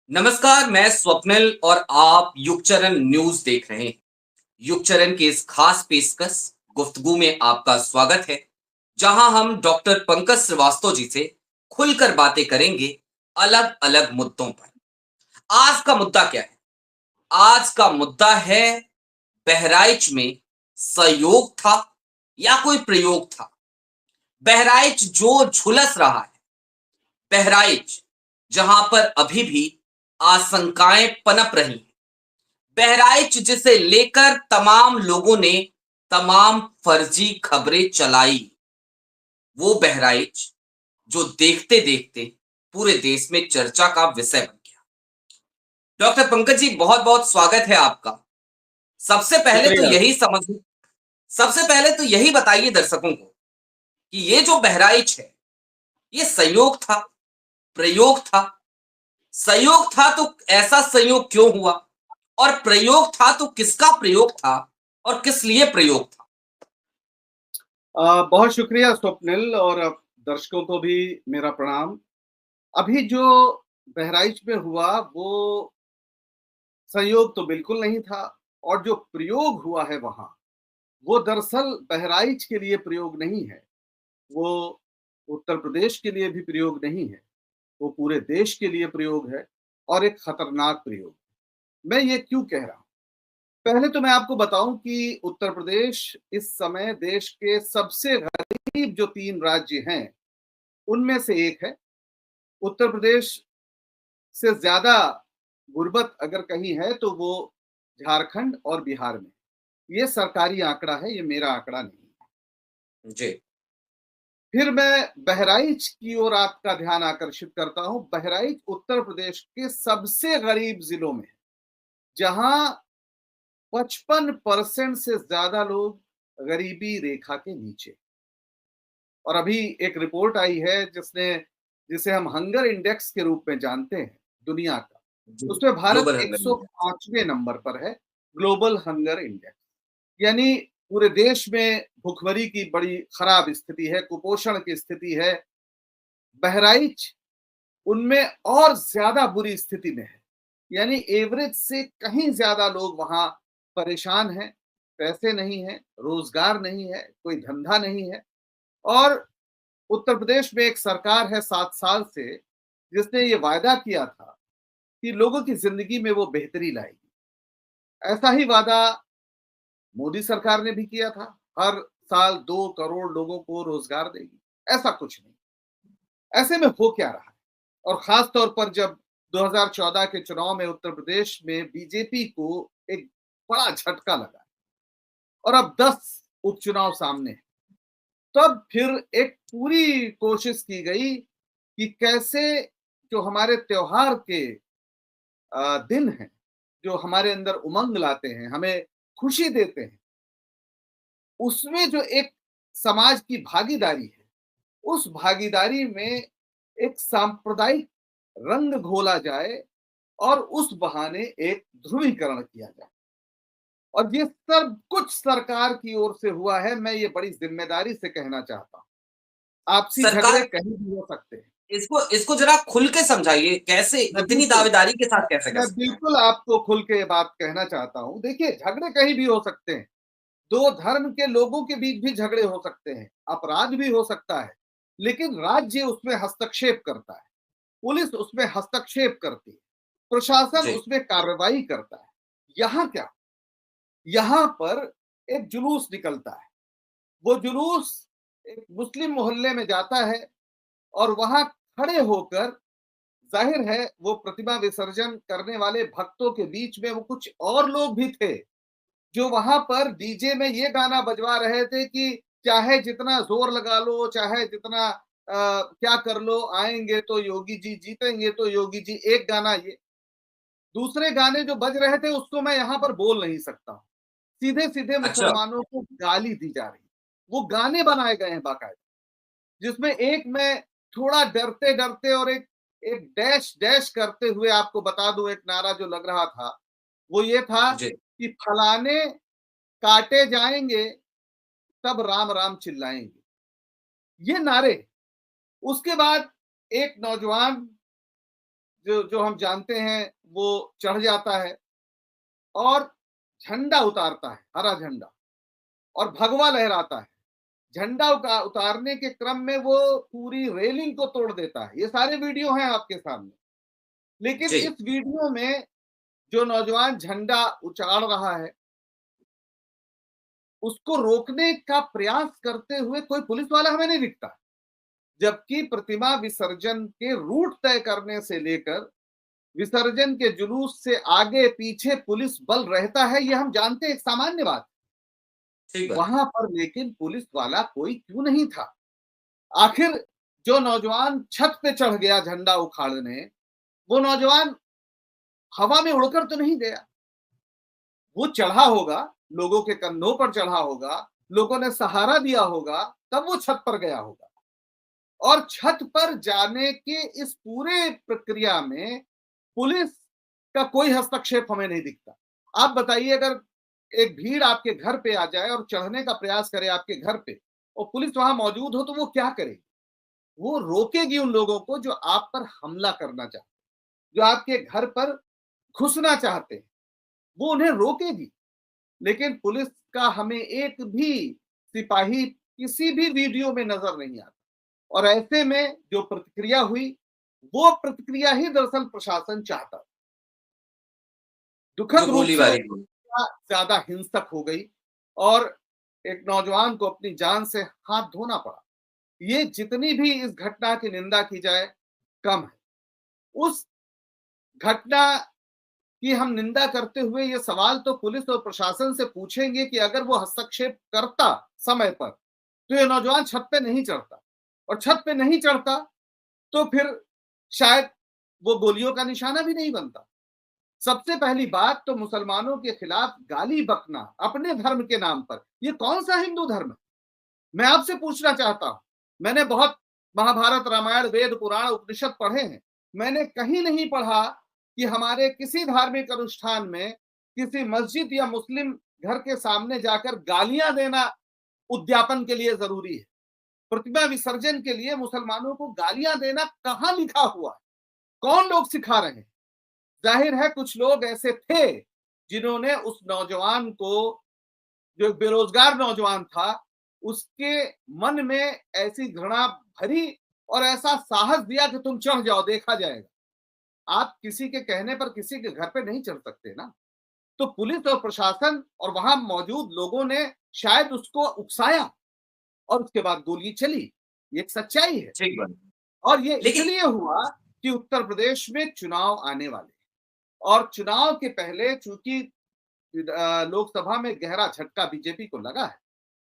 नमस्कार, मैं स्वप्निल और आप युगचरण न्यूज देख रहे हैं। युगचरण की इस खास पेशकश गुफ्तगू में आपका स्वागत है, जहां हम डॉक्टर पंकज श्रीवास्तव जी से खुलकर बातें करेंगे अलग अलग मुद्दों पर। आज का मुद्दा क्या है? आज का मुद्दा है बहराइच में संयोग था या कोई प्रयोग था। बहराइच जो झुलस रहा है, बहराइच जहां पर अभी भी आशंकाएं पनप रही हैं, बहराइच जिसे लेकर तमाम लोगों ने तमाम फर्जी खबरें चलाई, वो बहराइच जो देखते देखते पूरे देश में चर्चा का विषय बन गया। डॉक्टर पंकज जी, बहुत बहुत स्वागत है आपका। सबसे पहले तो शुक्रिया। यही समझ सबसे पहले तो यही बताइए दर्शकों को कि ये जो बहराइच है, ये संयोग था, प्रयोग था। संयोग था तो ऐसा संयोग क्यों हुआ, और प्रयोग था तो किसका प्रयोग था और किस लिए प्रयोग था? बहुत शुक्रिया स्वप्निल और दर्शकों को भी मेरा प्रणाम। अभी जो बहराइच में हुआ वो संयोग तो बिल्कुल नहीं था और जो प्रयोग हुआ है वहाँ, वो दरअसल बहराइच के लिए प्रयोग नहीं है, वो उत्तर प्रदेश के लिए भी प्रयोग नहीं है, वो पूरे देश के लिए प्रयोग है और एक खतरनाक प्रयोग। मैं ये क्यों कह रहा हूँ? पहले तो मैं आपको बताऊं कि उत्तर प्रदेश इस समय देश के सबसे गरीब जो 3 राज्य हैं, उनमें से एक है। उत्तर प्रदेश से ज़्यादा गुर्बत अगर कहीं है तो वो झारखंड और बिहार में। ये सरकारी आंकड़ा है, ये मेरा आंकड़ा नहीं है। जी। फिर मैं बहराइच की ओर आपका ध्यान आकर्षित करता हूं। बहराइच उत्तर प्रदेश के सबसे गरीब जिलों में है, जहां 55% से ज्यादा लोग गरीबी रेखा के नीचे। और अभी एक रिपोर्ट आई है जिसे हम हंगर इंडेक्स के रूप में जानते हैं दुनिया का, जी। उसमें भारत ग्लोबल हंगर इंडेक्स। 105वें नंबर पर है, ग्लोबल हंगर इंडेक्स। यानी पूरे देश में भुखमरी की बड़ी खराब स्थिति है, कुपोषण की स्थिति है। बहराइच उनमें और ज्यादा बुरी स्थिति में है। यानी एवरेज से कहीं ज्यादा लोग वहां परेशान हैं, पैसे नहीं है, रोजगार नहीं है, कोई धंधा नहीं है। और उत्तर प्रदेश में एक सरकार है 7 साल से, जिसने ये वायदा किया था कि लोगों की जिंदगी में वो बेहतरी लाएगी। ऐसा ही वादा मोदी सरकार ने भी किया था, हर साल 2 करोड़ लोगों को रोजगार देगी। ऐसा कुछ नहीं। ऐसे में हो क्या रहा है? और खास तौर पर जब 2014 के चुनाव में उत्तर प्रदेश में बीजेपी को एक बड़ा झटका लगा और अब 10 उपचुनाव सामने हैं, तब फिर एक पूरी कोशिश की गई कि कैसे जो हमारे त्योहार के दिन हैं, जो हमारे अंदर उमंग लाते हैं, हमें खुशी देते हैं, उसमें जो एक समाज की भागीदारी है, उस भागीदारी में एक सांप्रदायिक रंग घोला जाए और उस बहाने एक ध्रुवीकरण किया जाए। और ये सब कुछ सरकार की ओर से हुआ है। मैं ये बड़ी जिम्मेदारी से कहना चाहता हूँ। आपसी झगड़े सरकार, कहीं भी हो सकते हैं। इसको इसको जरा खुल के समझाइए, कैसे मैं इतनी बिल्कुल दावेदारी के साथ कैसे कर मैं सकते हैं? बिल्कुल आपको खुल के ये बात कहना चाहता हूँ। देखिए, झगड़े कहीं भी हो सकते हैं। दो धर्म के लोगों के बीच भी झगड़े हो सकते हैं, अपराध भी हो सकता है, लेकिन राज्य उसमें हस्तक्षेप करता है, पुलिस उसमें हस्तक्षेप करती है, प्रशासन जी। उसमें कार्रवाई करता है। यहाँ क्या? यहाँ पर एक जुलूस निकलता है। वो जुलूस एक मुस्लिम मोहल्ले में जाता है और वहां खड़े होकर, जाहिर है वो प्रतिमा विसर्जन करने वाले भक्तों के बीच में वो कुछ और लोग भी थे, जो वहां पर डीजे में ये गाना बजवा रहे थे कि चाहे जितना जोर लगा लो, चाहे जितना क्या कर लो, आएंगे तो योगी जी, जीतेंगे तो योगी जी। एक गाना ये। दूसरे गाने जो बज रहे थे उसको मैं यहां पर बोल नहीं सकता। सीधे सीधे अच्छा। मुसलमानों को गाली दी जा रही। वो गाने बनाए गए हैं बाकायदा, जिसमें एक मैं थोड़ा डरते डरते और एक एक डैश डैश करते हुए आपको बता दूं, एक नारा जो लग रहा था वो ये था जी। कि फलाने काटे जाएंगे तब राम राम चिल्लाएंगे। ये नारे। उसके बाद एक नौजवान जो जो हम जानते हैं वो चढ़ जाता है और झंडा उतारता है, हरा झंडा, और भगवा लहराता है। झंडा उतारने के क्रम में वो पूरी रेलिंग को तोड़ देता है। ये सारे वीडियो हैं आपके सामने। लेकिन जी इस वीडियो में जो नौजवान झंडा उचाड़ रहा है, उसको रोकने का प्रयास करते हुए कोई पुलिस वाला हमें नहीं दिखता। जबकि प्रतिमा विसर्जन के रूट तय करने से लेकर विसर्जन के जुलूस से आगे पीछे पुलिस बल रहता है, ये हम जानते हैं, एक सामान्य बात। ठीक बात। वहां पर लेकिन पुलिस वाला कोई क्यों नहीं था? आखिर जो नौजवान छत पे चढ़ गया झंडा उखाड़ने, वो नौजवान हवा में उड़कर तो नहीं गया। वो चढ़ा होगा, लोगों के कंधों पर चढ़ा होगा, लोगों ने सहारा दिया होगा, तब वो छत पर गया होगा। और छत पर जाने के इस पूरे प्रक्रिया में पुलिस का कोई हस्तक्षेप हमें नहीं दिखता। आप बताइए, अगर एक भीड़ आपके घर पे आ जाए और चढ़ने का प्रयास करे आपके घर पे और पुलिस वहां मौजूद हो, तो वो क्या करेगी? वो रोकेगी उन लोगों को जो आप पर हमला करना चाहते हैं, जो आपके घर पर घुसना चाहते हैं, वो उन्हें रोकेगी। लेकिन पुलिस का हमें एक भी सिपाही किसी भी वीडियो में नजर नहीं आता। और ऐसे में जो प्रतिक्रिया हुई, वो प्रतिक्रिया ही दरअसल प्रशासन चाहता। जो दुखद रूप से गोलीबारी हुई। ज्यादा हिंसक हो गई और एक नौजवान को अपनी जान से हाथ धोना पड़ा। ये जितनी भी इस घटना की निंदा की जाए कम है। उस घटना की हम निंदा करते हुए ये सवाल तो पुलिस और प्रशासन से पूछेंगे कि अगर वो हस्तक्षेप करता समय पर, तो ये नौजवान छत पे नहीं चढ़ता, और छत पे नहीं चढ़ता तो फिर शायद वो गोलियों का निशाना भी नहीं बनता। सबसे पहली बात तो मुसलमानों के खिलाफ गाली बकना अपने धर्म के नाम पर, ये कौन सा हिंदू धर्म है? मैं आपसे पूछना चाहता हूं। मैंने बहुत महाभारत, रामायण, वेद, पुराण, उपनिषद पढ़े हैं। मैंने कहीं नहीं पढ़ा कि हमारे किसी धार्मिक अनुष्ठान में किसी मस्जिद या मुस्लिम घर के सामने जाकर गालियां देना उद्यापन के लिए जरूरी है। प्रतिमा विसर्जन के लिए मुसलमानों को गालियां देना कहां लिखा हुआ है? कौन लोग सिखा रहे हैं? जाहिर है कुछ लोग ऐसे थे जिन्होंने उस नौजवान को, जो बेरोजगार नौजवान था, उसके मन में ऐसी घृणा भरी और ऐसा साहस दिया कि तुम चढ़ जाओ, देखा जाएगा। आप किसी के कहने पर किसी के घर पे नहीं चढ़ सकते ना। तो पुलिस और प्रशासन और वहां मौजूद लोगों ने शायद उसको उकसाया और उसके बाद गोली चली। ये एक सच्चाई है। ठीक बात। और ये लेकिन इसलिए हुआ कि उत्तर प्रदेश में चुनाव आने वाले, और चुनाव के पहले चूंकि लोकसभा में गहरा झटका बीजेपी को लगा है,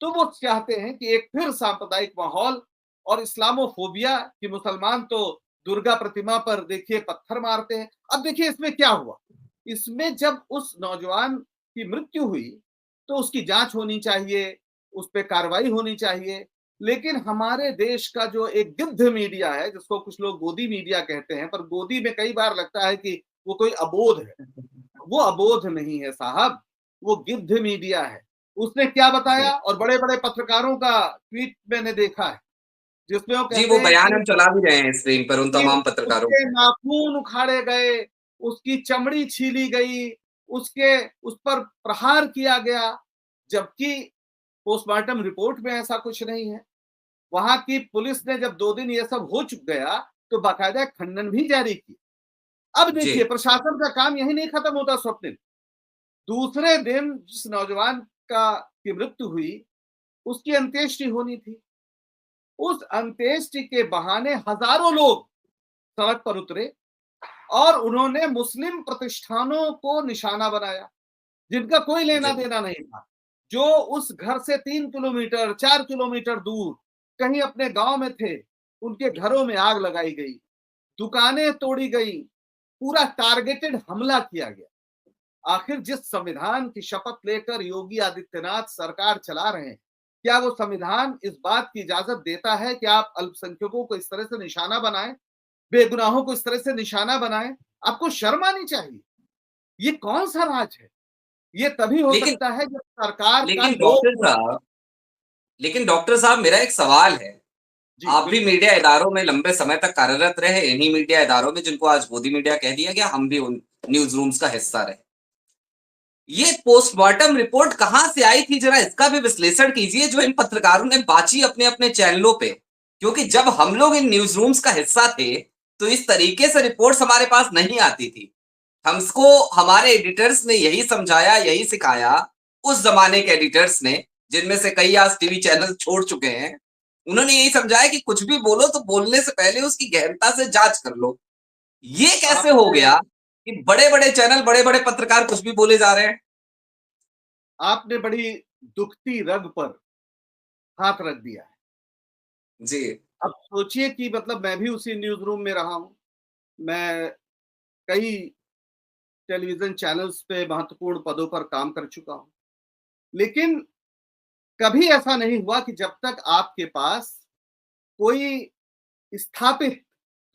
तो वो चाहते हैं कि एक फिर सांप्रदायिक माहौल और इस्लामोफोबिया, कि मुसलमान तो दुर्गा प्रतिमा पर देखिए पत्थर मारते हैं। अब देखिए इसमें क्या हुआ। इसमें जब उस नौजवान की मृत्यु हुई तो उसकी जांच होनी चाहिए, उस पर कार्रवाई होनी चाहिए। लेकिन हमारे देश का जो एक गिद्ध मीडिया है, जिसको कुछ लोग गोदी मीडिया कहते हैं, पर गोदी में कई बार लगता है कि वो कोई अबोध है। वो अबोध नहीं है साहब, वो गिद्ध मीडिया है। उसने क्या बताया, और बड़े बड़े पत्रकारों का ट्वीट मैंने देखा है जिसमें वो जी, कहते वो हैं बयान कि हम चला भी रहे हैं स्क्रीन पर उन तमाम पत्रकारों उसके का। नाखून उखाड़े गए, उसकी चमड़ी छीली गई, उसके उस पर प्रहार किया गया, जबकि पोस्टमार्टम रिपोर्ट में ऐसा कुछ नहीं है। वहां की पुलिस ने जब 2 दिन ये सब हो चुक गया तो बाकायदा खंडन भी जारी किया। अब जी देखिए प्रशासन का काम यही नहीं खत्म होता स्वप्निल। दूसरे दिन जिस नौजवान का की मृत्यु हुई, उसकी अंत्येष्टि होनी थी। उस अंत्येष्टि के बहाने हजारों लोग सड़क पर उतरे और उन्होंने मुस्लिम प्रतिष्ठानों को निशाना बनाया, जिनका कोई लेना जी देना नहीं था, जो उस घर से 3 किलोमीटर 4 किलोमीटर दूर कहीं अपने गांव में थे। उनके घरों में आग लगाई गई, दुकानें तोड़ी गई, पूरा टारगेटेड हमला किया गया। आखिर जिस संविधान की शपथ लेकर योगी आदित्यनाथ सरकार चला रहे हैं, क्या वो संविधान इस बात की इजाजत देता है कि आप अल्पसंख्यकों को इस तरह से निशाना बनाएं, बेगुनाहों को इस तरह से निशाना बनाएं? आपको शर्म आनी चाहिए। ये कौन सा राज है? ये तभी हो लेकिन सकता है जब सरकार का लेकिन लोग, डॉक्टर साहब, मेरा एक सवाल है। जी, आप भी बिल्कुल। मीडिया इदारों में लंबे समय तक कार्यरत रहे, इन्हीं मीडिया इदारों में जिनको आज गोदी मीडिया कह दिया गया, हम भी उन न्यूज़ रूम्स का हिस्सा रहे। ये पोस्टमार्टम रिपोर्ट कहाँ से आई थी, जरा इसका भी विश्लेषण कीजिए जो इन पत्रकारों ने बाँची अपने-अपने चैनलों पे। क्योंकि जब हम लोग इन न्यूज़ रूम्स का हिस्सा थे, तो इस तरीके से रिपोर्ट्स हमारे पास नहीं आती थी। हमको हमारे एडिटर्स ने यही समझाया, यही सिखाया, उस ज़माने के एडिटर्स ने, जिनमें से कई आज टीवी चैनल छोड़ चुके हैं। उन्होंने यही समझाया कि कुछ भी बोलो तो बोलने से पहले उसकी गहनता से जाँच कर लो। ये कैसे हो आपने गया कि बड़े-बड़े चैनल, बड़े-बड़े पत्रकार कुछ भी बोले जा रहे हैं? आपने बड़ी दुखती रग पर हाथ रख दिया है। जी, अब सोचिए कि मतलब मैं भी उसी न्यूज़ रूम में रहा हूँ। मैं कई टेलीविज़न चैनल्स पे महत्वपूर्ण पदों पर काम कर चुका हूँ। लेकिन कभी ऐसा नहीं हुआ कि जब तक आपके पास कोई स्थापित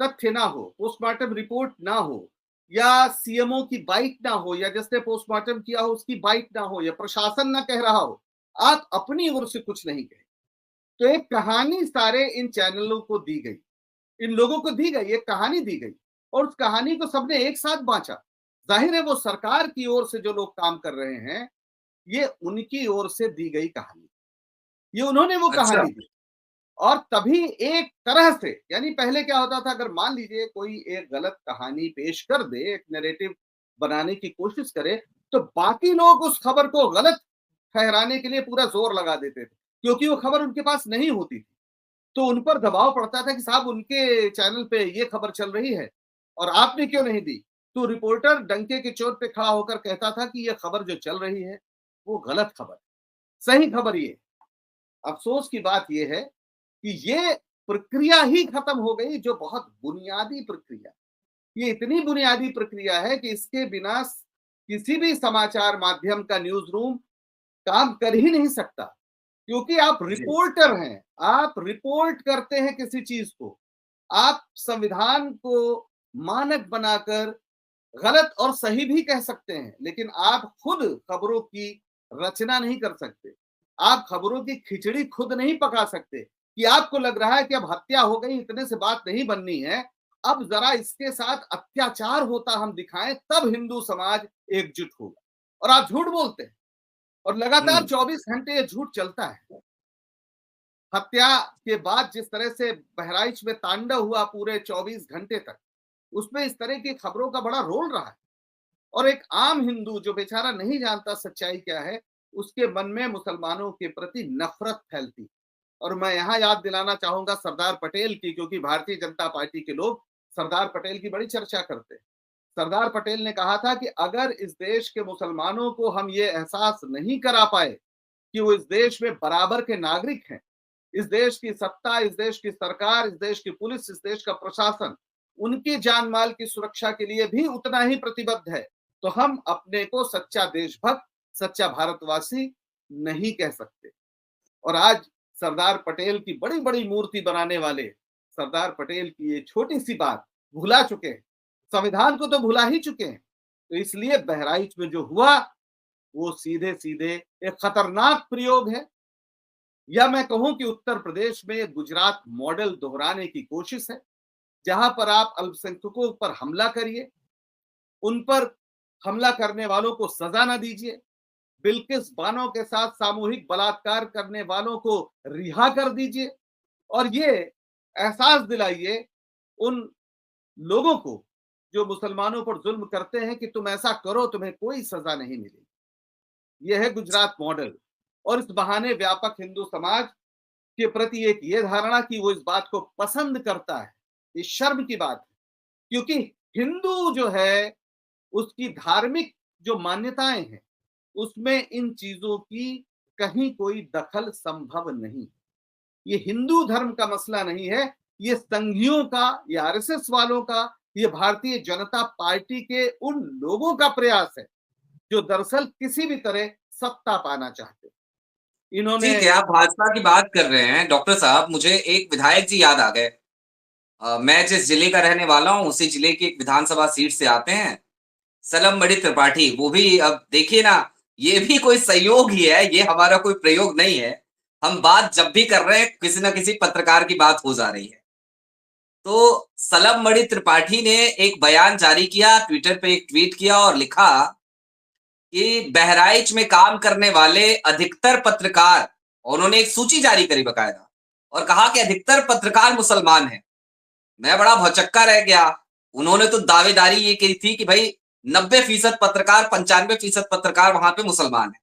तथ्य ना हो, पोस्टमार्टम रिपोर्ट ना हो या सीएमओ की बाइट ना हो या जिसने पोस्टमार्टम किया हो उसकी बाइट ना हो या प्रशासन ना कह रहा हो, आप अपनी ओर से कुछ नहीं कहें। तो एक कहानी सारे इन चैनलों को दी गई, इन लोगों को दी गई, एक कहानी दी गई और उस कहानी को सबने एक साथ बाँचा। ज़ाहिर है वो सरकार की ओर से जो लोग काम कर रहे हैं, ये उनकी ओर से दी गई कहानी। ये उन्होंने वो अच्छा। कहानी दी। और तभी एक तरह से यानी पहले क्या होता था अगर मान लीजिए कोई एक गलत कहानी पेश कर दे, एक नैरेटिव बनाने की कोशिश करे, तो बाकी लोग उस खबर को गलत ठहराने के लिए पूरा जोर लगा देते थे, क्योंकि वो खबर उनके पास नहीं होती थी। तो उन पर दबाव पड़ता था कि साहब उनके चैनल पे ये खबर चल रही है और आपने क्यों नहीं दी? तो रिपोर्टर डंके की चोट पे खड़ा होकर कहता था कि ये खबर जो चल रही है, वो गलत खबर है, सही खबर ये है। अफ़सोस की बात ये है कि ये प्रक्रिया ही खत्म हो गई जो बहुत बुनियादी प्रक्रिया। ये इतनी बुनियादी प्रक्रिया है कि इसके बिना किसी भी समाचार माध्यम का न्यूज़ रूम काम कर ही नहीं सकता। क्योंकि आप जी, रिपोर्टर हैं, आप रिपोर्ट करते हैं किसी चीज़ को। आप संविधान को मानक बनाकर गलत और सही भी कह सकते हैं, लेकिन आप खुद खबरों की रचना नहीं कर सकते। आप खबरों की खिचड़ी खुद नहीं पका सकते कि आपको लग रहा है कि अब हत्या हो गई, इतने से बात नहीं बननी है। अब ज़रा इसके साथ अत्याचार होता हम दिखाएँ, तब हिंदू समाज एकजुट होगा। और आप झूठ बोलते हैं और लगातार हुँ, 24 घंटे ये झूठ चलता है। हत्या के बाद जिस तरह से बहराइच में तांडव हुआ पूरे 24 घंटे तक, उसमें इस तरह की खबरों का बड़ा रोल रहा है। और एक आम हिंदू जो बेचारा नहीं जानता सच्चाई क्या है, उसके मन में मुसलमानों के प्रति नफरत फैलती। और मैं यहाँ याद दिलाना चाहूंगा सरदार पटेल की, क्योंकि भारतीय जनता पार्टी के लोग सरदार पटेल की बड़ी चर्चा करते हैं। सरदार पटेल ने कहा था कि अगर इस देश के मुसलमानों को हम ये एहसास नहीं करा पाए कि वो इस देश में बराबर के नागरिक हैं, इस देश की सत्ता, इस देश की सरकार, इस देश की पुलिस, इस देश का प्रशासन उनकी जान माल की सुरक्षा के लिए भी उतना ही प्रतिबद्ध है, तो हम अपने को सच्चा देशभक्त, सच्चा भारतवासी नहीं कह सकते। और आज सरदार पटेल की बड़ी-बड़ी मूर्ति बनाने वाले सरदार पटेल की ये छोटी-सी बात भुला चुके हैं। संविधान को तो भुला ही चुके हैं। तो इसलिए बहराइच में जो हुआ, वो सीधे-सीधे एक खतरनाक प्रयोग है, या मैं कहूँ कि उत्तर प्रदेश में गुजरात मॉडल दोहराने की कोशिश है, जहाँ पर आप अल्पसंख्यकों पर हमला करिए, उन पर हमला करने वालों को सज़ा ना दीजिए, बिल्किस बानो के साथ सामूहिक बलात्कार करने वालों को रिहा कर दीजिए और ये एहसास दिलाइए उन लोगों को जो मुसलमानों पर जुल्म करते हैं कि तुम ऐसा करो, तुम्हें कोई सज़ा नहीं मिलेगी। ये है गुजरात मॉडल। और इस बहाने व्यापक हिंदू समाज के प्रति एक ये धारणा कि वो इस बात को पसंद करता है, ये शर्म की बात है। क्योंकि हिंदू जो है, उसकी धार्मिक जो मान्यताएँ हैं, उसमें इन चीज़ों की कहीं कोई दखल संभव नहीं। ये हिंदू धर्म का मसला नहीं है, ये संघियों का, ये आरएसएस वालों का, ये भारतीय जनता पार्टी के उन लोगों का प्रयास है, जो दरअसल किसी भी तरह सत्ता पाना चाहते हैं। इन्होंने ठीक है, आप भाजपा की बात कर रहे हैं। डॉक्टर साहब, मुझे एक विधायक जी याद आ गए। मैं जिस जिले का रहने वाला हूँ, उसी जिले की एक विधानसभा सीट से आते हैं, सलम त्रिपाठी। वो भी अब देखिए ना, ये भी कोई संयोग ही है, ये हमारा कोई प्रयोग नहीं है। हम बात जब भी कर रहे हैं किसी ना किसी पत्रकार की बात हो जा रही है। तो सलम त्रिपाठी ने एक बयान जारी किया, ट्विटर पे एक ट्वीट किया और लिखा कि बहराइच में काम करने वाले अधिकतर पत्रकार, उन्होंने एक सूची जारी करी बकायदा और कहा कि अधिकतर पत्रकार मुसलमान हैं। मैं बड़ा भौचक्का रह गया। उन्होंने तो दावेदारी ये की थी कि भाई 90% पत्रकार, 95% पत्रकार वहां पे मुसलमान हैं।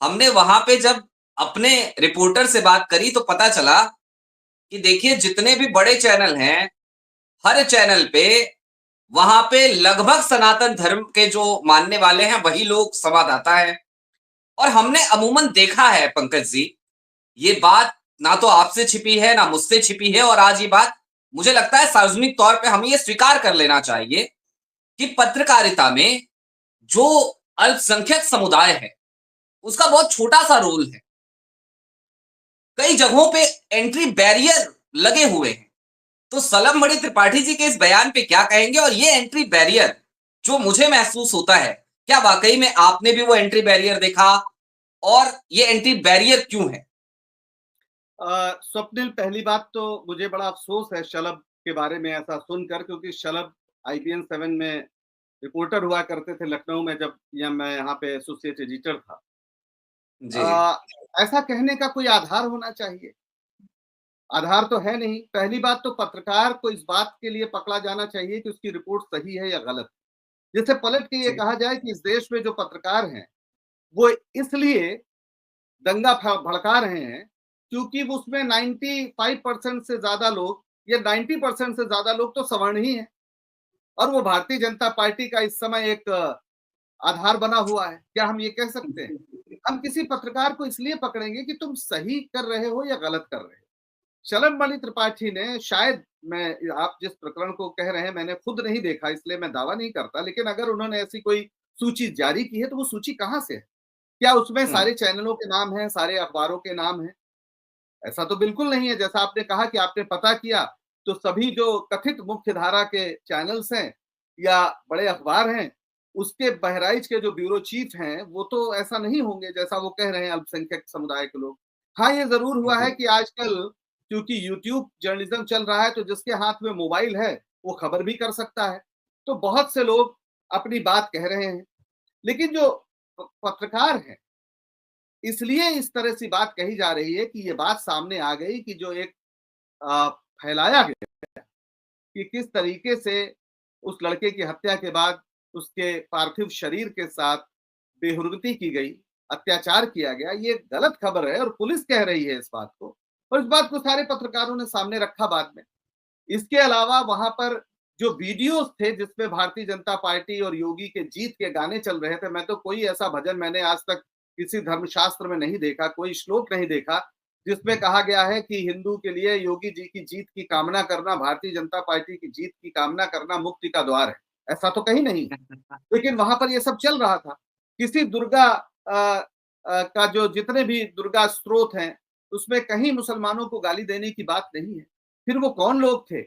हमने वहां पे जब अपने रिपोर्टर से बात करी तो पता चला कि देखिए जितने भी बड़े चैनल हैं, हर चैनल पे वहां पे लगभग सनातन धर्म के जो मानने वाले हैं वही लोग संवाददाता है। और हमने अमूमन देखा है पंकज जी, ये बात ना तो आपसे छिपी है ना मुझसे छिपी है, और आज ये बात मुझे लगता है सार्वजनिक तौर पे हमें ये स्वीकार कर लेना चाहिए कि पत्रकारिता में जो अल्पसंख्यक समुदाय है उसका बहुत छोटा सा रोल है। कई जगहों पे एंट्री बैरियर लगे हुए हैं। तो सलम त्रिपाठी जी के इस बयान पे क्या कहेंगे, और ये एंट्री बैरियर जो मुझे महसूस होता है, क्या वाकई में आपने भी वो एंट्री बैरियर देखा, और ये एंट्री बैरियर क्यों है? स्वप्निल, पहली बात तो मुझे बड़ा अफसोस है शलभ के बारे में ऐसा सुनकर, क्योंकि शलभ IBN 7 में रिपोर्टर हुआ करते थे लखनऊ में, जब मैं यहाँ पे एसोसिएट एडिटर था। जी। ऐसा कहने का कोई आधार होना चाहिए। आधार तो है नहीं। पहली बात तो पत्रकार को इस बात के लिए पकड़ा जाना चाहिए कि उसकी रिपोर्ट सही है या गलत। जैसे पलट के ये जी। कहा जाए कि इस देश में जो पत्रकार हैं, वो इसलिए दंगा भड़का रहे हैं क्योंकि वो उसमें 95% से ज्यादा लोग या 90% से ज्यादा लोग तो सवर्ण ही हैं, और वो भारतीय जनता पार्टी का इस समय एक आधार बना हुआ है। क्या हम ये कह सकते हैं? हम किसी पत्रकार को इसलिए पकड़ेंगे कि तुम सही कर रहे हो या गलत कर रहे हो। शलभ त्रिपाठी ने शायद, मैं आप जिस प्रकरण को कह रहे हैं मैंने खुद नहीं देखा इसलिए मैं दावा नहीं करता, लेकिन अगर उन्होंने ऐसी कोई सूची जारी की है तो वो सूची कहां से है? क्या उसमें हम्म। सारे चैनलों के नाम हैं, सारे अखबारों के नाम हैं? ऐसा तो बिल्कुल नहीं है। जैसा आपने कहा कि आपने पता किया, तो सभी जो कथित मुख्य धारा के चैनल्स हैं या बड़े अखबार हैं, उसके बहराइच के जो ब्यूरो चीफ हैं, वो तो ऐसा नहीं होंगे जैसा वो कह रहे हैं अल्पसंख्यक समुदाय के लोग। हाँ, ये ज़रूर हुआ है जी। कि आजकल क्योंकि यूट्यूब जर्नलिज़्म चल रहा है, तो जिसके हाथ में मोबाइल है, वो खबर भी कर सकता है। तो बहुत से लोग अपनी बात कह रहे हैं। लेकिन जो पत्रकार हैं, इसलिए इस तरह से बात कही जा रही है कि ये बात सामने आ गई कि जो एक अ, फैलाया गया कि किस तरीके से उस लड़के की हत्या के बाद उसके पार्थिव शरीर के साथ बेहुरमती की गई, अत्याचार किया गया, ये गलत खबर है और पुलिस कह रही है इस बात को, और इस बात को सारे पत्रकारों ने सामने रखा बाद में। इसके अलावा वहां पर जो वीडियोस थे जिसमें भारतीय जनता पार्टी और योगी के जीत के गाने चल रहे थे, मैं तो कोई ऐसा भजन मैंने आज तक किसी धर्मशास्त्र में नहीं देखा, कोई श्लोक नहीं देखा जिसमें कहा गया है कि हिंदू के लिए योगी जी की जीत की कामना करना, भारतीय जनता पार्टी की जीत की कामना करना मुक्ति का द्वार है। ऐसा तो कहीं नहीं है। लेकिन वहां पर ये सब चल रहा था। किसी दुर्गा का जो जितने भी दुर्गा स्रोत हैं, उसमें कहीं मुसलमानों को गाली देने की बात नहीं है। फिर वो कौन लोग थे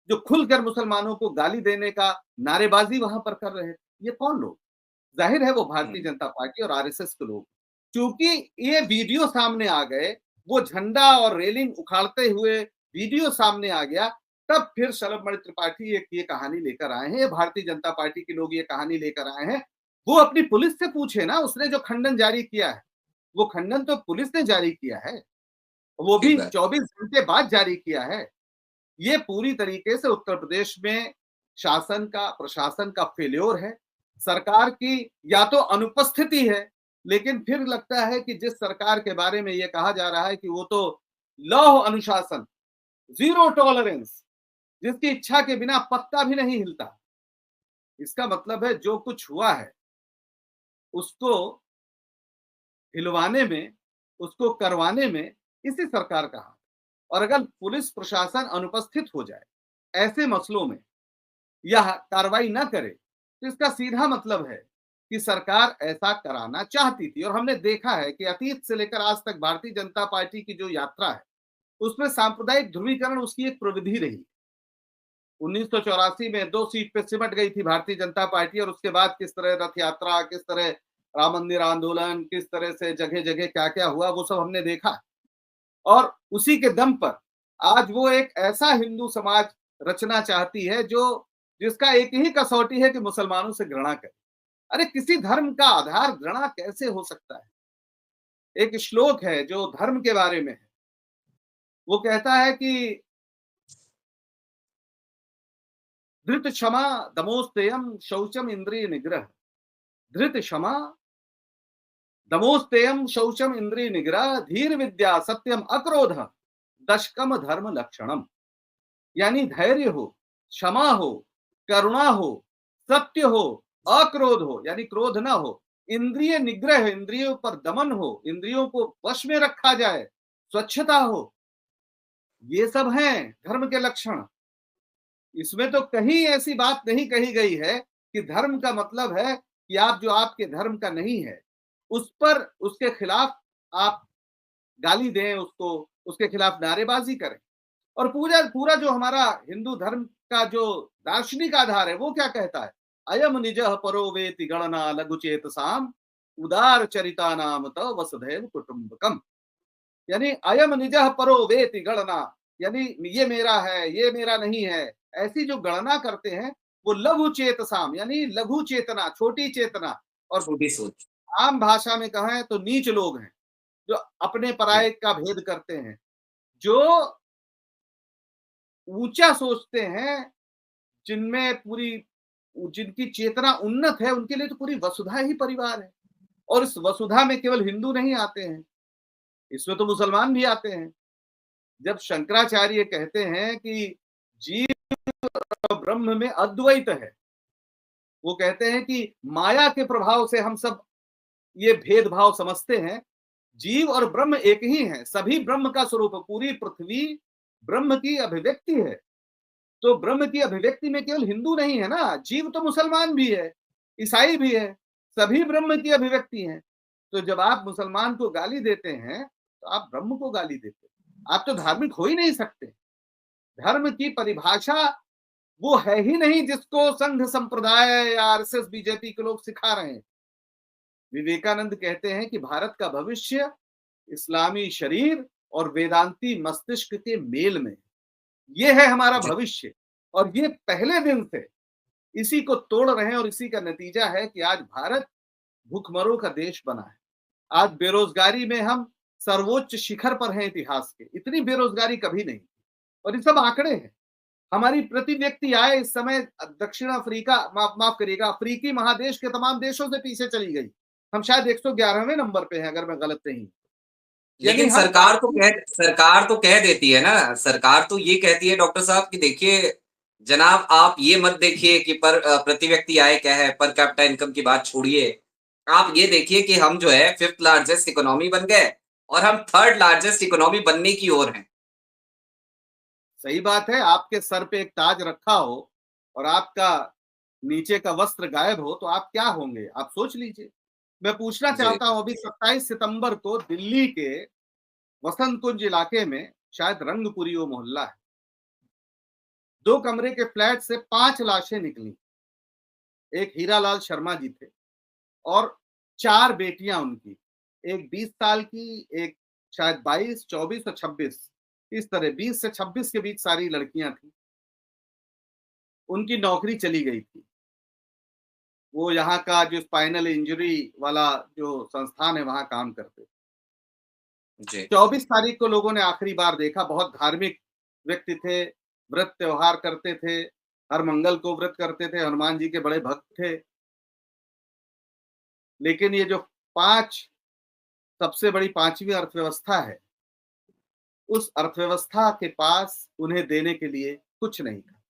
जो खुलकर मुसलमानों को गाली देने का नारेबाजी वहां पर कर रहे थे? ये कौन लोग? जाहिर है वो भारतीय हम्म। जनता पार्टी और RSS के लोग। क्योंकि ये वीडियो सामने आ गए, वो झंडा और रेलिंग उखाड़ते हुए वीडियो सामने आ गया, तब फिर शलभ त्रिपाठी एक ये कहानी लेकर आए हैं, ये भारतीय जनता पार्टी के लोग ये कहानी लेकर आए हैं। वो अपनी पुलिस से पूछे ना, उसने जो खंडन जारी किया है, वो खंडन तो पुलिस ने जारी किया है, वो भी ठीक बात। 24 घंटे बाद जारी किया है। ये पूरी तरीके से उत्तर प्रदेश में शासन का, प्रशासन का फेल्योर है। सरकार की या तो अनुपस्थिति है, लेकिन फिर लगता है कि जिस सरकार के बारे में ये कहा जा रहा है कि वो तो लौह अनुशासन, जीरो टॉलरेंस, जिसकी इच्छा के बिना पत्ता भी नहीं हिलता, इसका मतलब है जो कुछ हुआ है उसको हिलवाने में, उसको करवाने में इसी सरकार का हाथ। और अगर पुलिस प्रशासन अनुपस्थित हो जाए ऐसे मसलों में या कार्रवाई ना करे, तो इसका सीधा मतलब है कि सरकार ऐसा कराना चाहती थी। और हमने देखा है कि अतीत से लेकर आज तक भारतीय जनता पार्टी की जो यात्रा है, उसमें सांप्रदायिक ध्रुवीकरण उसकी एक प्रविधि रही। 1984 में 2 सीट पे सिमट गई थी भारतीय जनता पार्टी, और उसके बाद किस तरह रथ यात्रा, किस तरह राम मंदिर आंदोलन, किस तरह से जगह जगह क्या क्या हुआ, वो सब हमने देखा। और उसी के दम पर आज वो एक ऐसा हिंदू समाज रचना चाहती है जो जिसका एक ही कसौटी है कि मुसलमानों से घृणा करे। अरे किसी धर्म का आधार घृणा कैसे हो सकता है? एक श्लोक है जो धर्म के बारे में है। वो कहता है कि धृत क्षमा दमोस्तेयम शौचम इंद्रिय निग्रह। धृत क्षमा दमोस्तेयम शौचम इंद्रिय निग्रह धीर विद्या सत्यम अक्रोध दशकम धर्म लक्षणम। यानी धैर्य हो, क्षमा हो, करुणा हो, सत्य हो, अक्रोध हो यानी क्रोध ना हो, इंद्रिय निग्रह इंद्रियों पर दमन हो, इंद्रियों को वश में रखा जाए, स्वच्छता हो, ये सब हैं धर्म के लक्षण। इसमें तो कहीं ऐसी बात नहीं कही गई है कि धर्म का मतलब है कि आप जो आपके धर्म का नहीं है उस पर उसके खिलाफ आप गाली दें, उसको उसके खिलाफ नारेबाजी करें। और पूरा पूरा जो हमारा हिंदू धर्म का जो दार्शनिक आधार है वो क्या कहता है? अयम निजः परो वेति गणना लघुचेत साम उदार चरिता नाम तो वसुधैव कुटुंबकम। यानी अयम निजः परो वेति गणना यानी ये मेरा है, ये मेरा नहीं है, ऐसी जो गणना करते हैं वो लघु चेत साम यानी लघु चेतना, छोटी चेतना। और छोटी सोच। आम भाषा में कहें तो नीच लोग हैं जो अपने जी। पराये का भेद करते हैं, जो ऊंचा सोचते हैं, जिनमें पूरी जिनकी चेतना उन्नत है, उनके लिए तो पूरी वसुधा ही परिवार है। और इस वसुधा में केवल हिंदू नहीं आते हैं, इसमें तो मुसलमान भी आते हैं। जब शंकराचार्य कहते हैं कि जीव और ब्रह्म में अद्वैत है, वो कहते हैं कि माया के प्रभाव से हम सब ये भेदभाव समझते हैं। जीव और ब्रह्म एक ही है, सभी ब्रह्म का स्वरूप, पूरी पृथ्वी ब्रह्म की अभिव्यक्ति है। तो ब्रह्म की अभिव्यक्ति में केवल हिंदू नहीं है ना, जीव तो मुसलमान भी है, ईसाई भी है, सभी ब्रह्म की अभिव्यक्ति है। तो जब आप मुसलमान को गाली देते हैं तो आप ब्रह्म को गाली देते हैं। आप तो धार्मिक हो ही नहीं सकते। धर्म की परिभाषा वो है ही नहीं जिसको संघ संप्रदाय या आरएसएस बीजेपी के लोग सिखा रहे हैं। विवेकानंद कहते हैं कि भारत का भविष्य इस्लामी शरीर और वेदांती मस्तिष्क के मेल में, ये है हमारा जी। भविष्य। और ये पहले दिन से इसी को तोड़ रहे हैं और इसी का नतीजा है कि आज भारत भूखमरों का देश बना है। आज बेरोजगारी में हम सर्वोच्च शिखर पर हैं इतिहास के, इतनी बेरोजगारी कभी नहीं। और ये सब आंकड़े हैं। हमारी प्रति व्यक्ति आय इस समय दक्षिण अफ्रीका माफ करिएगा अफ्रीकी महादेश के तमाम देशों से पीछे चली गई। हम शायद 111वें नंबर पे हैं अगर मैं गलत नहीं। यानी लेकिन हम सरकार तो कह देती है ना, सरकार तो ये कहती है डॉक्टर साहब कि देखिए जनाब, आप ये मत देखिए कि प्रति व्यक्ति आय क्या है, पर कैपिटा इनकम की बात छोड़िए। आप ये देखिए कि हम जो है 5th लार्जेस्ट इकोनॉमी बन गए और हम 3rd लार्जेस्ट इकोनॉमी बनने की ओर हैं। सही बात है, आपके सर पे एक ताज रखा हो और आपका नीचे का वस्त्र गायब हो तो आप क्या होंगे? आप सोच लीजिए। मैं पूछना जी। चाहता हूं, अभी 27 सितंबर को दिल्ली के वसंत कुंज इलाके में शायद रंगपुरी वो मोहल्ला है, 2 कमरे के फ्लैट से 5 लाशें निकली। एक हीरालाल शर्मा जी थे और 4 बेटियां उनकी, एक 20 साल की, एक शायद 22, 24 और 26, इस तरह 20 से 26 के बीच सारी लड़कियां थी। उनकी नौकरी चली गई थी। वो यहाँ का जो स्पाइनल इंजरी वाला जो संस्थान है वहां काम करते थे। जी। 24 तारीख को लोगों ने आखिरी बार देखा। बहुत धार्मिक व्यक्ति थे, व्रत त्योहार करते थे, हर मंगल को व्रत करते थे, हनुमान जी के बड़े भक्त थे। लेकिन ये जो 5 सबसे बड़ी 5वीं अर्थव्यवस्था है, उस अर्थव्यवस्था के पास उन्हें देने के लिए कुछ नहीं था।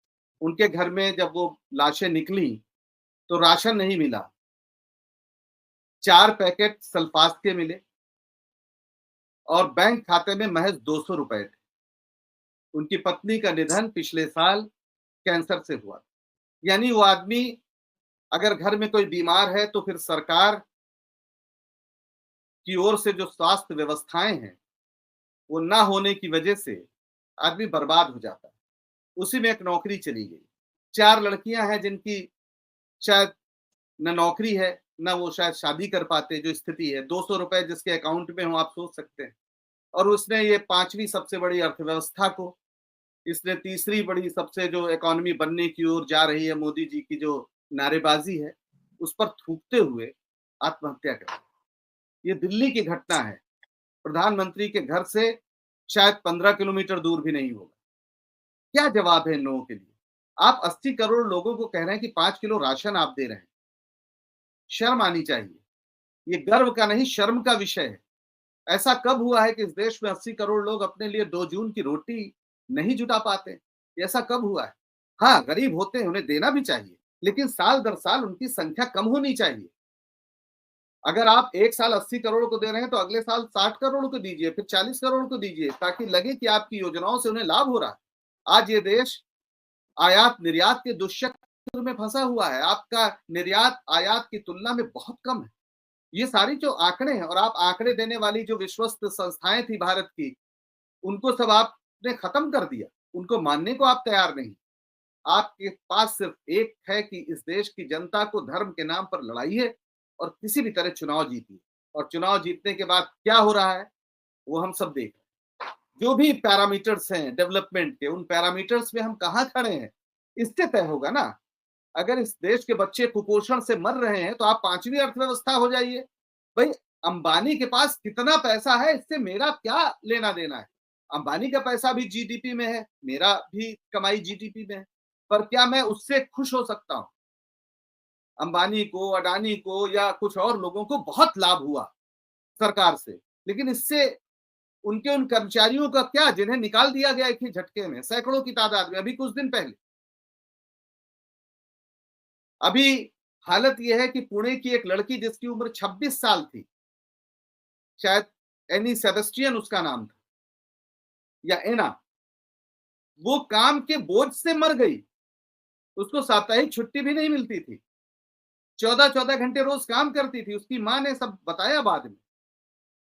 उनके घर में जब वो लाशें निकली तो राशन नहीं मिला। 4 पैकेट सल्फास के मिले और बैंक खाते में महज 200 रुपए थे। उनकी पत्नी का निधन पिछले साल कैंसर से हुआ। यानी वो आदमी अगर घर में कोई बीमार है तो फिर सरकार की ओर से जो स्वास्थ्य व्यवस्थाएं हैं वो ना होने की वजह से आदमी बर्बाद हो जाता है। उसी में एक नौकरी चली गई। 4 लड़कियां हैं जिनकी शायद न नौकरी है, न वो शायद शादी कर पाते, जो स्थिति है। 200 रुपए जिसके अकाउंट में हो आप सोच सकते हैं। और उसने ये 5वीं सबसे बड़ी अर्थव्यवस्था को, इसने तीसरी बड़ी सबसे जो इकोनॉमी बनने की ओर जा रही है, मोदी जी की जो नारेबाजी है, उस पर थूकते हुए आत्महत्या कर ली। ये दिल्ली की घटना है। प्रधानमंत्री के घर से शायद 15 किलोमीटर दूर भी नहीं होगा। क्या जवाब है इन लोगों के लिए? आप 80 करोड़ लोगों को कह रहे हैं कि 5 किलो राशन आप दे रहे हैं। शर्म आनी चाहिए। ये गर्व का नहीं, शर्म का विषय है। ऐसा कब हुआ है कि इस देश में 80 करोड़ लोग अपने लिए 2 जून की रोटी नहीं जुटा पाते? ऐसा कब हुआ है? हाँ, गरीब होते हैं, उन्हें देना भी चाहिए, लेकिन साल दर साल उनकी संख्या कम होनी चाहिए। अगर आप एक साल 80 करोड़ को दे रहे हैं तो अगले साल 60 करोड़ को दीजिए, फिर 40 करोड़ को दीजिए, ताकि लगे कि आपकी योजनाओं से उन्हें लाभ हो रहा है। आज ये देश आयात निर्यात के दुष्चक्र में फंसा हुआ है। आपका निर्यात आयात की तुलना में बहुत कम है। ये सारी जो आंकड़े हैं, और आप आंकड़े देने वाली जो विश्वस्त संस्थाएं थी भारत की, उनको सब आपने खत्म कर दिया। उनको मानने को आप तैयार नहीं। आपके पास सिर्फ एक है कि इस देश की जनता को धर्म के नाम पर लड़ाई है और किसी भी तरह चुनाव जीतिए। और चुनाव जीतने के बाद क्या हो रहा है वो हम सब देख रहे हैं। जो भी पैरामीटर्स हैं डेवलपमेंट के, उन पैरामीटर्स में हम कहाँ खड़े हैं, इससे तय होगा ना। अगर इस देश के बच्चे कुपोषण से मर रहे हैं तो आप 5वीं अर्थव्यवस्था हो जाइए। भाई, अंबानी के पास कितना पैसा है, इससे मेरा क्या लेना देना है? अंबानी का पैसा भी जीडीपी में है, मेरा भी कमाई जीडीपी में है, पर क्या मैं उससे खुश हो सकता हूं? अंबानी को, अडानी को या कुछ और लोगों को बहुत लाभ हुआ सरकार से, लेकिन इससे उनके उन कर्मचारियों का क्या, जिन्हें निकाल दिया गया एक ही झटके में, सैकड़ों की तादाद में, अभी कुछ दिन पहले। अभी हालत यह है कि पुणे की एक लड़की जिसकी उम्र 26 साल थी, शायद एनी सेबेस्टियन उसका नाम था, या एना, वो काम के बोझ से मर गई। उसको साप्ताहिक छुट्टी भी नहीं मिलती थी। 14-14 घंटे रोज काम करती थी। उसकी मां ने सब बताया बाद में।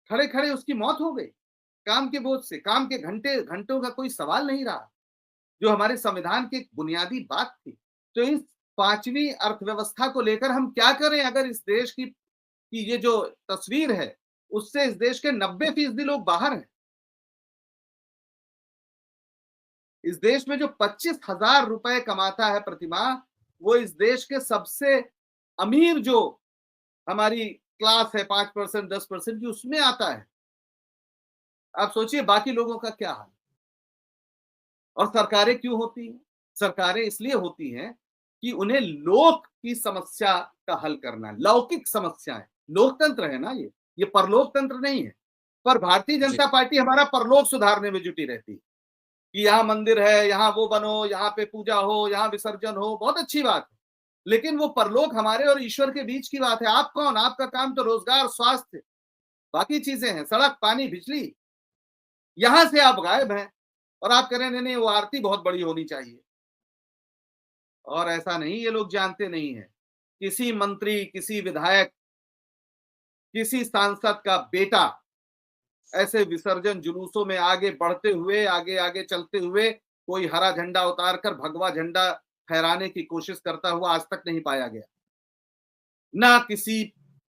खड़े खड़े उसकी मौत हो गई काम के बोझ से। काम के घंटों का कोई सवाल नहीं रहा, जो हमारे संविधान की एक बुनियादी बात थी। तो इस 5वीं अर्थव्यवस्था को लेकर हम क्या करें, अगर इस देश की ये जो तस्वीर है, उससे इस देश के 90% लोग बाहर हैं। इस देश में जो 25,000 रुपए कमाता है प्रतिमाह, वो इस देश के सबसे अमीर जो हमारी क्लास है 5%, 10% की, उसमें आता है। आप सोचिए बाकी लोगों का क्या हाल। और सरकारें क्यों होती हैं? सरकारें इसलिए होती हैं कि उन्हें लोक की समस्या का हल करना है, लौकिक समस्याएं। लोकतंत्र है ना ये परलोक तंत्र नहीं है। पर भारतीय जी। जनता पार्टी हमारा परलोक सुधारने में जुटी रहती है कि यहाँ मंदिर है, यहाँ वो बनो, यहाँ पे पूजा हो, यहाँ विसर्जन हो, बहुत अच्छी बात है। लेकिन वो परलोक हमारे और ईश्वर के बीच की बात है। आप कौन? आपका काम तो रोजगार, स्वास्थ्य, बाकी चीजें हैं, सड़क, पानी, बिजली। यहां से आप गायब हैं और आप कह रहे हैं नहीं नहीं वो आरती बहुत बड़ी होनी चाहिए। और ऐसा नहीं, ये लोग जानते नहीं है। किसी मंत्री, किसी विधायक, किसी सांसद का बेटा ऐसे विसर्जन जुलूसों में आगे बढ़ते हुए, आगे आगे चलते हुए, कोई हरा झंडा उतारकर भगवा झंडा फहराने की कोशिश करता हुआ आज तक नहीं पाया गया। ना किसी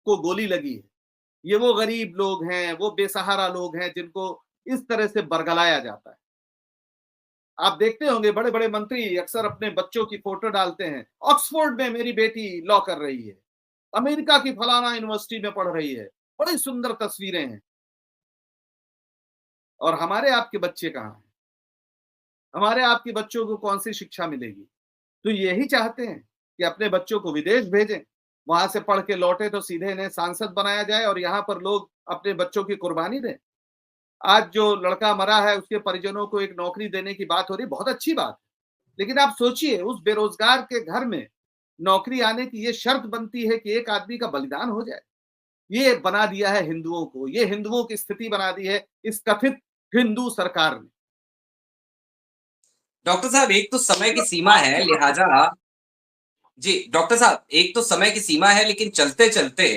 को गोली लगी है। ये वो गरीब लोग हैं, वो बेसहारा लोग हैं जिनको इस तरह से बरगलाया जाता है। आप देखते होंगे बड़े बड़े मंत्री अक्सर अपने बच्चों की फोटो डालते हैं, ऑक्सफोर्ड में मेरी बेटी लॉ कर रही है, अमेरिका की फलाना यूनिवर्सिटी में पढ़ रही है। बड़ी सुंदर तस्वीरें हैं। और हमारे आपके बच्चे कहाँ हैं? हमारे आपके बच्चों को कौन सी शिक्षा मिलेगी? तो यही चाहते हैं कि अपने बच्चों को विदेश भेजें, वहां से पढ़ के लौटे तो सीधे इन्हें सांसद बनाया जाए और यहाँ पर लोग अपने बच्चों की कुर्बानी दें। आज जो लड़का मरा है उसके परिजनों को एक नौकरी देने की बात हो रही, बहुत अच्छी बात है। लेकिन आप सोचिए उस बेरोजगार के घर में नौकरी आने की ये शर्त बनती है कि एक आदमी का बलिदान हो जाए। ये बना दिया है हिंदुओं को, ये हिंदुओं की स्थिति बना दी है इस कथित हिंदू सरकार ने। डॉक्टर साहब, एक तो समय की सीमा है, लिहाजा जी डॉक्टर साहब, एक तो समय की सीमा है, लेकिन चलते चलते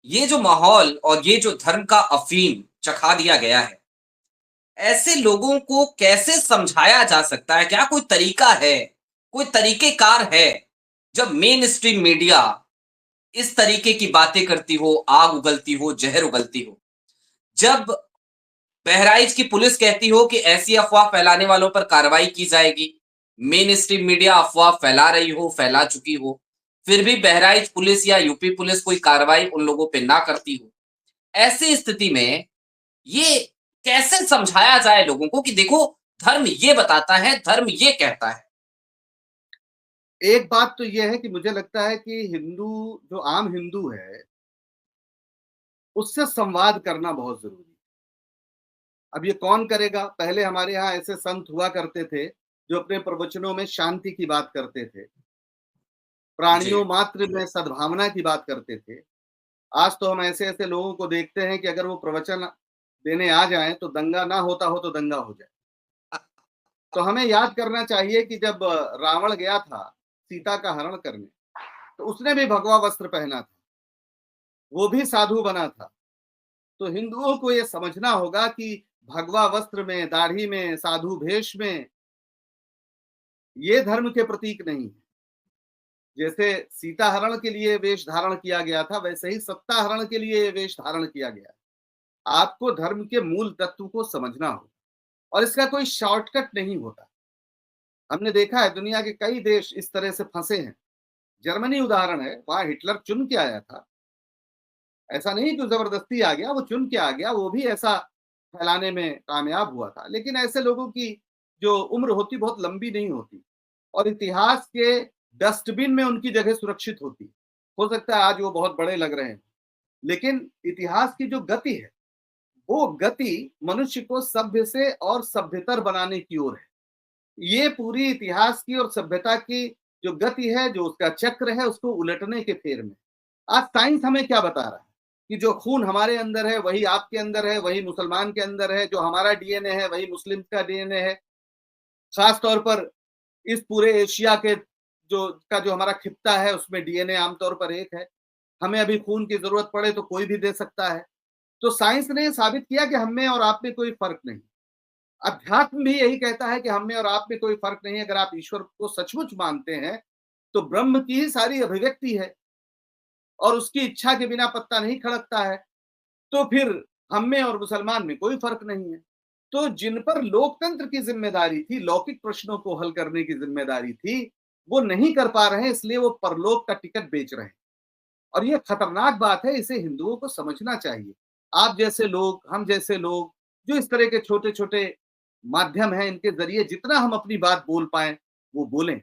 ये जो माहौल और ये जो धर्म का अफीम चखा दिया गया है, ऐसे लोगों को कैसे समझाया जा सकता है? क्या कोई तरीका है, कोई तरीकेकार है, जब मेन स्ट्रीम मीडिया इस तरीके की बातें करती हो, आग उगलती हो, जहर उगलती हो, जब बहराइच की पुलिस कहती हो कि ऐसी अफवाह फैलाने वालों पर कार्रवाई की जाएगी। मेन स्ट्रीम मीडिया अफवाह फैला रही हो, फैला चुकी हो, फिर भी बहराइच पुलिस या यूपी पुलिस कोई कार्रवाई उन लोगों पे ना करती हो। ऐसी स्थिति में ये कैसे समझाया जाए लोगों को कि देखो, धर्म ये बताता है, धर्म ये कहता है। एक बात तो ये है कि मुझे लगता है कि हिंदू, जो आम हिंदू है, उससे संवाद करना बहुत ज़रूरी है। अब ये कौन करेगा? पहले हमारे यहाँ ऐसे संत हुआ करते थे, जो अपने प्रवचनों में शांति की बात करते थे, प्राणियों जी, मात्र में सद्भावना की बात करते थे। आज तो हम ऐसे-ऐसे लोगों को देखते हैं कि अगर वो प्रवचन देने आ जाएँ, तो दंगा ना होता हो तो दंगा हो जाए। तो हमें याद करना चाहिए कि जब रावण गया था सीता का हरण करने, तो उसने भी भगवा वस्त्र पहना था, वो भी साधु बना था। तो हिंदुओं को ये समझना होगा कि भगवा वस्त्र में, दाढ़ी में, साधु भेष में, ये धर्म के प्रतीक नहीं है। जैसे सीता हरण के लिए वेश धारण किया गया था, वैसे ही सत्ता हरण के लिए वेश धारण किया गया। आपको धर्म के मूल तत्व को समझना होगा और इसका कोई शॉर्टकट नहीं होता। हमने देखा है दुनिया के कई देश इस तरह से फंसे हैं। जर्मनी उदाहरण है, वहां हिटलर चुन के आया था। ऐसा नहीं कि जबरदस्ती आ गया, वो चुन के आ गया, वो भी ऐसा फैलाने में कामयाब हुआ था। लेकिन ऐसे लोगों की जो उम्र होती बहुत लंबी नहीं होती और इतिहास के डस्टबिन में उनकी जगह सुरक्षित होती। हो सकता है आज वो बहुत बड़े लग रहे हैं, लेकिन इतिहास की जो गति है, वो गति मनुष्य को सभ्य से और सभ्यतर बनाने की ओर है। ये पूरी इतिहास की और सभ्यता की जो गति है, जो उसका चक्र है, उसको उलटने के फेर में। आज साइंस हमें क्या बता रहा है कि जो खून हमारे अंदर है, वही आपके अंदर है, वही मुसलमान के अंदर है, जो हमारा डीएनए है, वही मुस्लिम का डीएनए है। खास तौर पर इस पूरे एशिया के जो हमारा खित्ता है, उसमें डीएनए आमतौर पर एक है। हमें अभी खून की जरूरत पड़े तो कोई भी दे सकता है। तो साइंस ने साबित किया कि हम में और आप में कोई फर्क नहीं। अध्यात्म भी यही कहता है कि हम में और आप में कोई फर्क नहीं है। अगर आप ईश्वर को सचमुच मानते हैं, तो ब्रह्म की ही सारी अभिव्यक्ति है और उसकी इच्छा के बिना पत्ता नहीं खड़कता है। तो फिर हम में और मुसलमान में कोई फर्क नहीं है। तो जिन पर लोकतंत्र की जिम्मेदारी थी, लौकिक प्रश्नों को हल करने की जिम्मेदारी थी, वो नहीं कर पा रहे हैं, इसलिए वो परलोक का टिकट बेच रहे हैं। और ये खतरनाक बात है, इसे हिंदुओं को समझना चाहिए। आप जैसे लोग, हम जैसे लोग, जो इस तरह के छोटे-छोटे माध्यम हैं, इनके ज़रिए जितना हम अपनी बात बोल पाएँ, वो बोलें।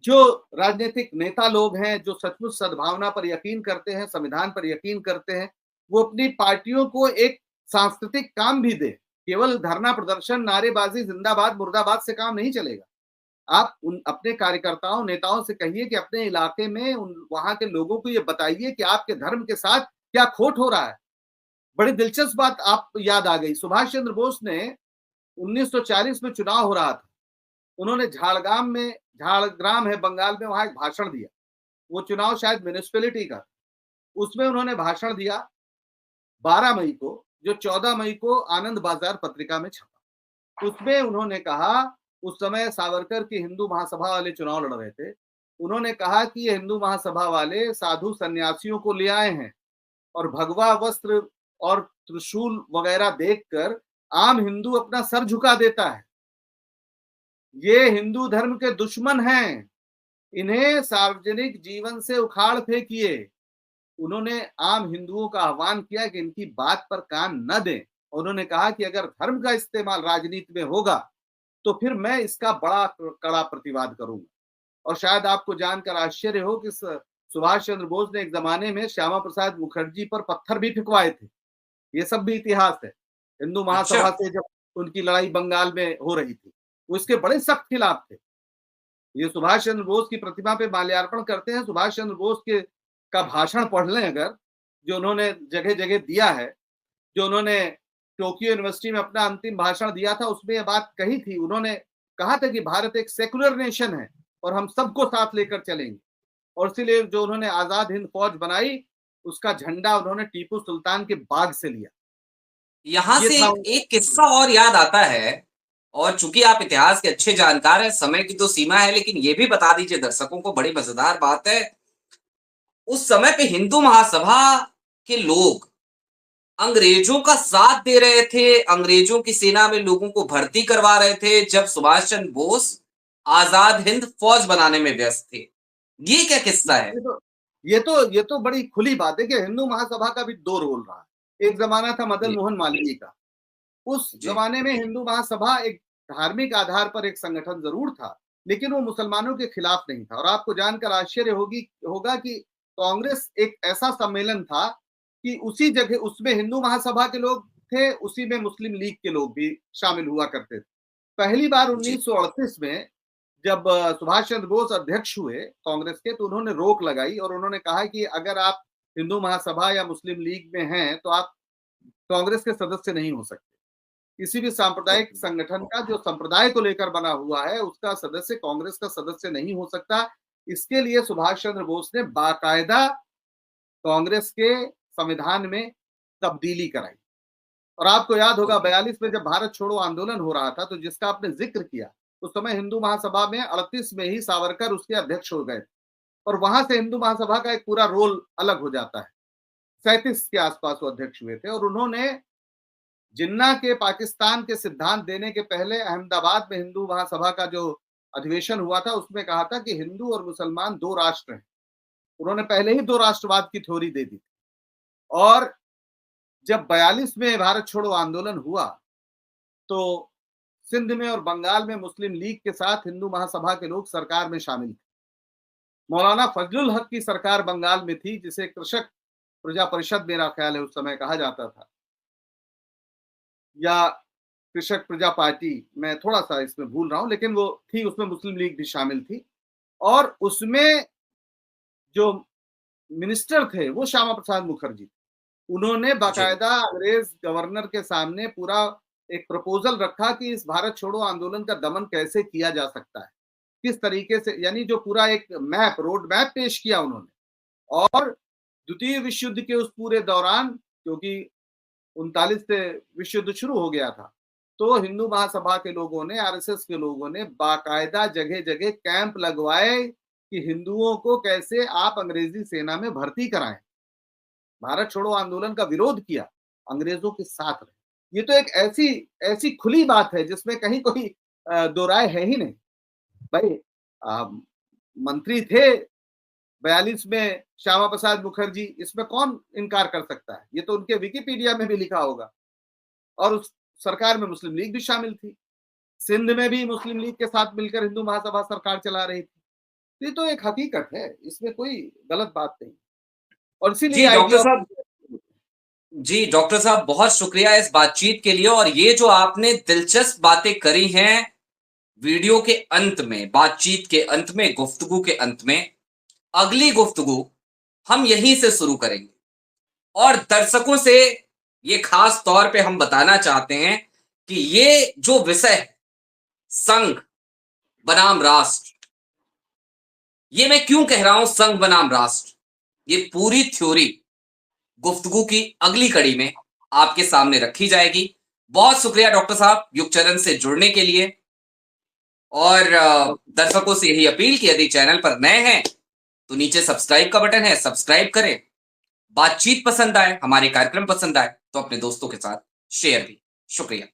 जो राजनीतिक नेता लोग हैं, जो सचमुच सद्भावना पर यकीन करते हैं, संविधान पर यकीन करते हैं, वो अपनी पार्टियों को एक सांस्कृतिक काम भी दें। केवल धरना प्रदर्शन, नारेबाज़ी, ज़िंदाबाद, मुर्दाबाद से काम नहीं चलेगा। आप उन अपने कार्यकर्ताओं, नेताओं से कहिए कि अपने इलाके में उन वहाँ के लोगों को ये बताइए कि आपके धर्म के साथ क्या खोट हो रहा है। बड़ी दिलचस्प बात आप याद आ गई, सुभाष चंद्र बोस ने 1940 में चुनाव हो रहा था। उन्होंने झाड़ग्राम है बंगाल में, वहाँ एक भाषण दिया। वो चुनाव शायद म्युनिसिपैलिटी का था। उसमें उन्होंने भाषण दिया 12 मई को, जो 14 मई को आनंद बाज़ार पत्रिका में छपा। उसमें उन्होंने कहा, उस समय सावरकर की हिंदू महासभा वाले चुनाव लड़ रहे थे। उन्होंने कहा कि ये हिंदू महासभा वाले साधु सन्यासियों को ले आए हैं और भगवा वस्त्र और त्रिशूल वगैरह देखकर आम हिंदू अपना सर झुका देता है। ये हिंदू धर्म के दुश्मन हैं, इन्हें सार्वजनिक जीवन से उखाड़ फेंकिए। उन्होंने आम हिंदुओं का आह्वान किया कि इनकी बात पर कान न दें। उन्होंने कहा कि अगर धर्म का इस्तेमाल राजनीति में होगा, तो फिर मैं इसका बड़ा कड़ा प्रतिवाद करूंगा। और शायद आपको जानकर आश्चर्य हो कि सुभाष चंद्र बोस ने एक जमाने में श्यामा प्रसाद मुखर्जी पर पत्थर भी फिकवाए थे। ये सब भी इतिहास है। हिंदू अच्छा, महासभा से जब उनकी लड़ाई बंगाल में हो रही थी, वो इसके बड़े सख्त खिलाफ थे। ये सुभाष चंद्र बोस की प्रतिमा पे माल्यार्पण करते हैं, सुभाष चंद्र बोस के का भाषण पढ़ लें अगर, जो उन्होंने जगह-जगह दिया है, जो उन्होंने टोक्यो यूनिवर्सिटी में अपना अंतिम भाषण दिया था, उसमें ये बात कही थी। उन्होंने कहा था कि भारत एक सेक्युलर नेशन है और हम सबको साथ लेकर चलेंगे। और इसीलिए जो उन्होंने आजाद हिंद फौज बनाई, उसका झंडा उन्होंने टीपू सुल्तान के बाग से लिया। यहां ये से था एक किस्सा और याद आता है। और चूंकि आप इतिहास के अच्छे जानकार हैं, समय की तो सीमा है, लेकिन ये भी बता दीजिए दर्शकों को, बड़ी मजेदार बात है। उस समय पे हिंदू महासभा के लोग अंग्रेजों का साथ दे रहे थे, अंग्रेजों की सेना में लोगों को भर्ती करवा रहे थे, जब सुभाष चंद्र बोस आजाद हिंद फौज बनाने में व्यस्त थे। ये क्या किस्सा है? ये तो बड़ी खुली बात है कि हिंदू महासभा का भी दो रोल रहा है। एक जमाना था मदन जी, मोहन मालवीय का। उस जी, जमाने में हिंदू महासभा एक धार्मिक आधार पर एक संगठन जरूर था, लेकिन वो मुसलमानों के खिलाफ नहीं था। और आपको जानकर आश्चर्य होगा कि कांग्रेस एक ऐसा सम्मेलन था कि उसी जगह उसमें हिंदू महासभा के लोग थे, उसी में मुस्लिम लीग के लोग भी शामिल हुआ करते थे। पहली बार जी, 1938 में जब सुभाष चंद्र बोस अध्यक्ष हुए कांग्रेस के, तो उन्होंने रोक लगाई और उन्होंने कहा कि अगर आप हिंदू महासभा या मुस्लिम लीग में हैं तो आप कांग्रेस के सदस्य नहीं हो सकते। किसी भी सांप्रदायिक ओके, संगठन का जो संप्रदाय को लेकर बना हुआ है उसका सदस्य कांग्रेस का सदस्य नहीं हो सकता। इसके लिए सुभाष चंद्र बोस ने बाकायदा कांग्रेस के संविधान में तब्दीली कराई। और आपको याद होगा ओके, 42 में जब भारत छोड़ो आंदोलन हो रहा था, तो जिसका आपने जिक्र किया, उस समय हिंदू महासभा में 38 में ही सावरकर उसके अध्यक्ष हो गए और वहां से हिंदू महासभा का एक पूरा रोल अलग हो जाता है। 37 के आसपास वो अध्यक्ष हुए थे और उन्होंने जिन्ना के पाकिस्तान के सिद्धांत देने के पहले अहमदाबाद में हिंदू महासभा का जो अधिवेशन हुआ था उसमें कहा था कि हिंदू और मुसलमान दो राष्ट्र हैं। उन्होंने पहले ही दो राष्ट्रवाद की थ्योरी दे दी। और जब 42 में भारत छोड़ो आंदोलन हुआ तो सिंध में और बंगाल में मुस्लिम लीग के साथ हिंदू महासभा के लोग सरकार में शामिल थे। मौलाना फजलुल हक की सरकार बंगाल में थी, जिसे कृषक प्रजा परिषद मेरा ख्याल है उस समय कहा जाता था, या कृषक प्रजा पार्टी, मैं थोड़ा सा इसमें भूल रहा हूं, लेकिन वो थी, उसमें मुस्लिम लीग भी शामिल थी। और उसमें जो मिनिस्टर थे वो श्यामा प्रसाद मुखर्जी। उन्होंने जी, बाकायदा अंग्रेज गवर्नर के सामने पूरा एक प्रपोजल रखा कि इस भारत छोड़ो आंदोलन का दमन कैसे किया जा सकता है, किस तरीके से, यानी जो पूरा एक मैप, रोड मैप पेश किया उन्होंने। और द्वितीय विश्व युद्ध के उस पूरे दौरान, क्योंकि 39 से विश्व युद्ध शुरू हो गया था, तो हिंदू महासभा के लोगों ने, आरएसएस के लोगों ने बाकायदा जगह जगह कैंप लगवाए कि हिंदुओं को कैसे आप अंग्रेजी सेना में भर्ती कराएं। भारत छोड़ो आंदोलन का विरोध किया, अंग्रेजों के साथ रहे। ये तो एक ऐसी ऐसी खुली बात है जिसमें कहीं कोई दो राय है ही नहीं। भाई अ, मंत्री थे 42 में श्यामा प्रसाद मुखर्जी, इसमें कौन इनकार कर सकता है? ये तो उनके विकिपीडिया में भी लिखा होगा। और उस सरकार में मुस्लिम लीग भी शामिल थी। सिंध में भी मुस्लिम लीग के साथ मिलकर हिंदू महासभा सरकार चला रही थी। ये तो एक हकीकत है, इसमें कोई गलत बात नहीं। और इसीलिए जी, डॉक्टर साहब, आइडियोलॉजी। जी, डॉक्टर साहब बहुत शुक्रिया इस बातचीत के लिए। और ये जो आपने दिलचस्प बातें करी हैं, वीडियो के अंत में, बातचीत के अंत में, गुफ्तगू के अंत में, अगली गुफ्तगू हम यहीं से शुरू करेंगे। और दर्शकों से ये खास तौर पे हम बताना चाहते हैं कि ये जो विषय है, संघ बनाम राष्ट्र, ये मैं क्यों कह रहा हूं संघ बनाम राष्ट्र, ये पूरी थ्योरी गुफ्तगू की अगली कड़ी में आपके सामने रखी जाएगी। बहुत शुक्रिया डॉक्टर साहब युगचरण से जुड़ने के लिए। और दर्शकों से यही अपील कि यदि चैनल पर नए हैं तो नीचे सब्सक्राइब का बटन है, सब्सक्राइब करें। बातचीत पसंद आए, हमारे कार्यक्रम पसंद आए तो अपने दोस्तों के साथ शेयर भी। शुक्रिया।